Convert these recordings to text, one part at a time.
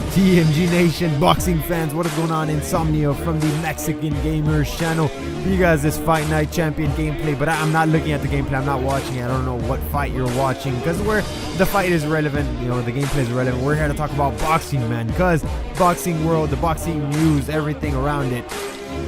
TMG Nation, boxing fans, what is going on? Insomnia from the Mexican Gamers channel. For you guys, this Fight Night Champion gameplay, but I'm not looking at the gameplay. I'm not watching it. I don't know what fight you're watching because the fight is relevant. You know, the gameplay is relevant. We're here to talk about boxing, man, because boxing world, the boxing news, everything around it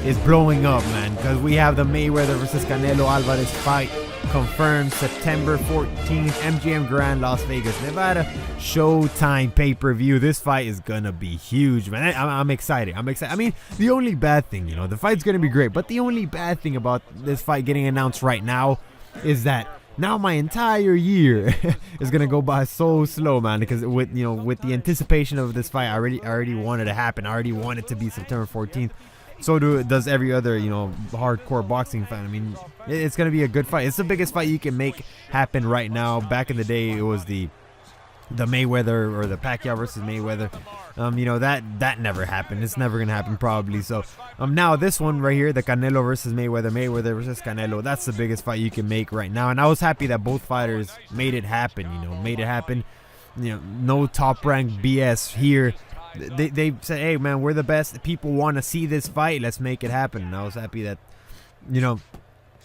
is blowing up, man, because we have the Mayweather versus Canelo Alvarez fight confirmed September 14th, MGM Grand, Las Vegas, Nevada, Showtime pay-per-view. This fight is gonna be huge, man. I'm excited. I mean, the only bad thing, you know, the fight's gonna be great, but the only bad thing about this fight getting announced right now is that now my entire year is gonna go by so slow, man, because with the anticipation of this fight, I already wanted to happen. I already want it to be September 14th. So does every other, hardcore boxing fan. I mean, it's going to be a good fight. It's the biggest fight you can make happen right now. Back in the day, it was the Mayweather or the Pacquiao versus Mayweather. That never happened. It's never going to happen probably. So now this one right here, the Canelo versus Mayweather, Mayweather versus Canelo, that's the biggest fight you can make right now. And I was happy that both fighters made it happen, no top rank BS here. They said, hey man, we're the best, people want to see this fight, let's make it happen. And I was happy that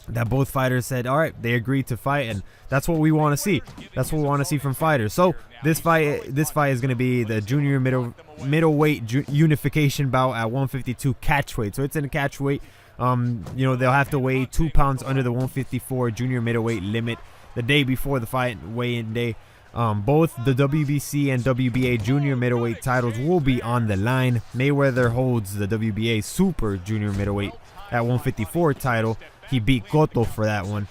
that both fighters said, all right, they agreed to fight, and that's what we want to see. That's what we want to see from fighters. So this fight is going to be the junior middleweight unification bout at 152 catch weight. So it's in a catch weight. They'll have to weigh 2 pounds under the 154 junior middleweight limit the day before the fight, weigh-in day. Both the WBC and WBA junior middleweight titles will be on the line. Mayweather holds the WBA super junior middleweight at 154 title. He beat Cotto for that one.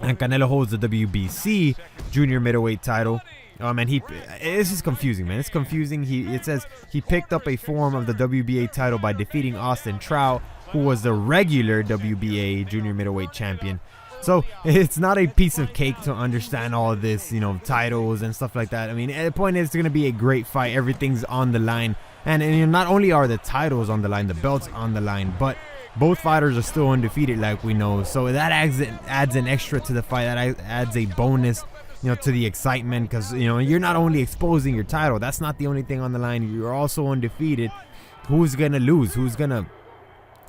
And Canelo holds the WBC junior middleweight title. This is confusing, man. It's confusing. It says he picked up a form of the WBA title by defeating Austin Trout, who was the regular WBA junior middleweight champion. So it's not a piece of cake to understand all of this, titles and stuff like that. I mean, the point is, it's going to be a great fight. Everything's on the line. And not only are the titles on the line, the belts on the line, but both fighters are still undefeated, like we know. So that adds an extra to the fight. That adds a bonus, to the excitement, because, you're not only exposing your title. That's not the only thing on the line. You're also undefeated. Who's going to lose? Who's going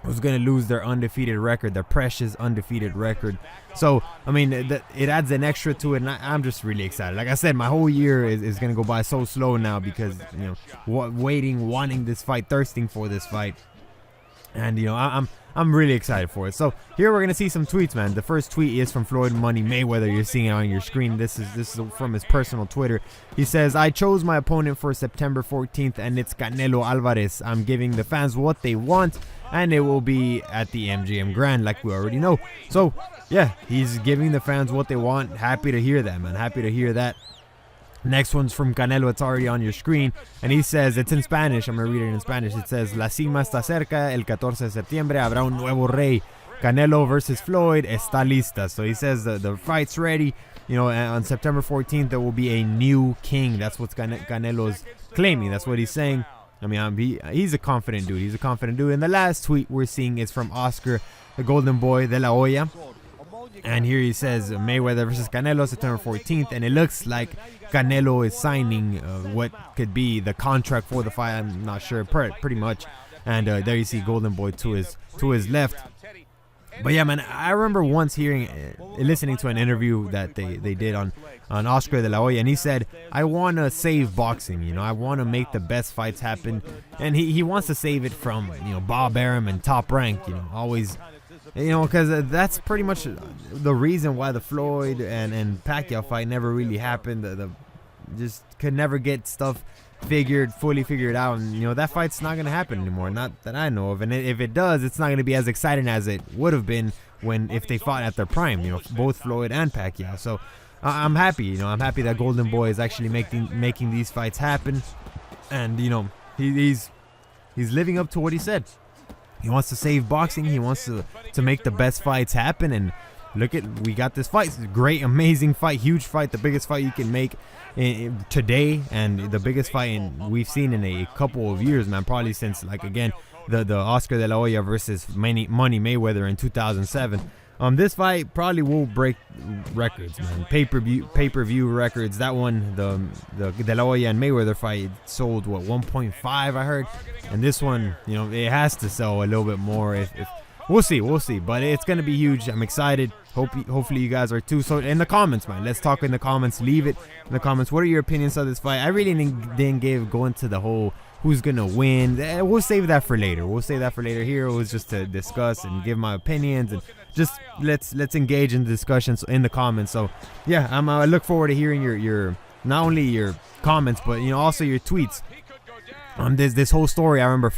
to lose their undefeated record, their precious undefeated record? So, I mean, it adds an extra to it, and I'm just really excited. Like I said, my whole year is going to go by so slow now because, waiting, wanting this fight, thirsting for this fight. And, I'm really excited for it. So, here we're going to see some tweets, man. The first tweet is from Floyd Money Mayweather. You're seeing it on your screen. This is from his personal Twitter. He says, I chose my opponent for September 14th, and it's Canelo Alvarez. I'm giving the fans what they want, and it will be at the MGM Grand, like we already know. So, yeah, he's giving the fans what they want. Happy to hear that, man. Happy to hear that. Next one's from Canelo. It's already on your screen. And he says, it's in Spanish. I'm going to read it in Spanish. It says, La cima está cerca. El 14 de septiembre habrá un nuevo rey. Canelo versus Floyd está lista. So he says the fight's ready. On September 14th, there will be a new king. That's what Canelo's claiming. That's what he's saying. I mean, he's a confident dude. He's a confident dude. And the last tweet we're seeing is from Oscar, the golden boy de la Hoya. And here he says Mayweather versus Canelo September 14th. And it looks like Canelo is signing what could be the contract for the fight. I'm not sure, pretty much. And there you see golden boy to his left. But yeah, man, I remember once listening to an interview that they did on Oscar de la Hoya, and he said, I want to save boxing, I want to make the best fights happen. And he wants to save it from, Bob Arum and Top Rank, always, because that's pretty much the reason why the Floyd and Pacquiao fight never really happened. The just could never get stuff fully figured out, and that fight's not gonna happen anymore, not that I know of. And if it does, it's not gonna be as exciting as it would have been if they fought at their prime, both Floyd and Pacquiao. So I'm happy, I'm happy that golden boy is actually making these fights happen. And he's living up to what he said. He wants to save boxing. He wants to make the best fights happen. And we got this fight. It's a great, amazing fight, huge fight, the biggest fight you can make today, and the biggest fight we've seen in a couple of years, man. Probably since, like, again, the Oscar de la Hoya versus Money Mayweather in 2007. This fight probably will break records, man. Pay-per-view records. That one, the De La Hoya and Mayweather fight, sold what, 1.5, I heard. And this one, you know, it has to sell a little bit more. If we'll see. But it's gonna be huge. I'm excited. Hopefully you guys are too. So in the comments, man, let's talk in the comments. Leave it in the comments. What are your opinions of this fight? I really didn't go into the whole who's gonna win. We'll save that for later. Here it was just to discuss and give my opinions, and just let's engage in the discussions in the comments. So yeah, I look forward to hearing your not only your comments, but you know, also your tweets. This whole story, I remember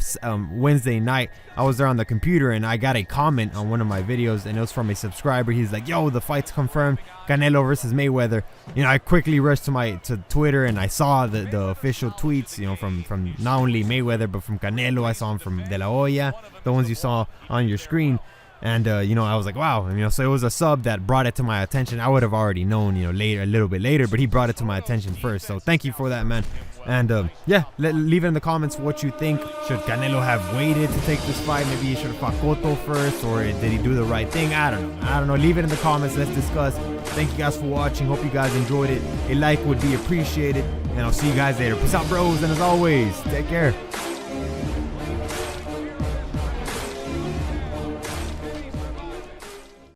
Wednesday night, I was there on the computer and I got a comment on one of my videos, and it was from a subscriber. He's like, yo, the fight's confirmed, Canelo versus Mayweather. You know, I quickly rushed to Twitter and I saw the official tweets, you know, from not only Mayweather but from Canelo. I saw them from De La Hoya, the ones you saw on your screen. And you know, I was like, wow. You know, so it was a sub that brought it to my attention. I would have already known, you know, a little bit later, but he brought it to my attention first. So thank you for that, man. And yeah, leave it in the comments what you think. Should Canelo have waited to take this fight? Maybe he should have fought Cotto first, or did he do the right thing? I don't know. Leave it in the comments. Let's discuss. Thank you guys for watching. Hope you guys enjoyed it. A like would be appreciated, and I'll see you guys later. Peace out, bros, and as always, take care.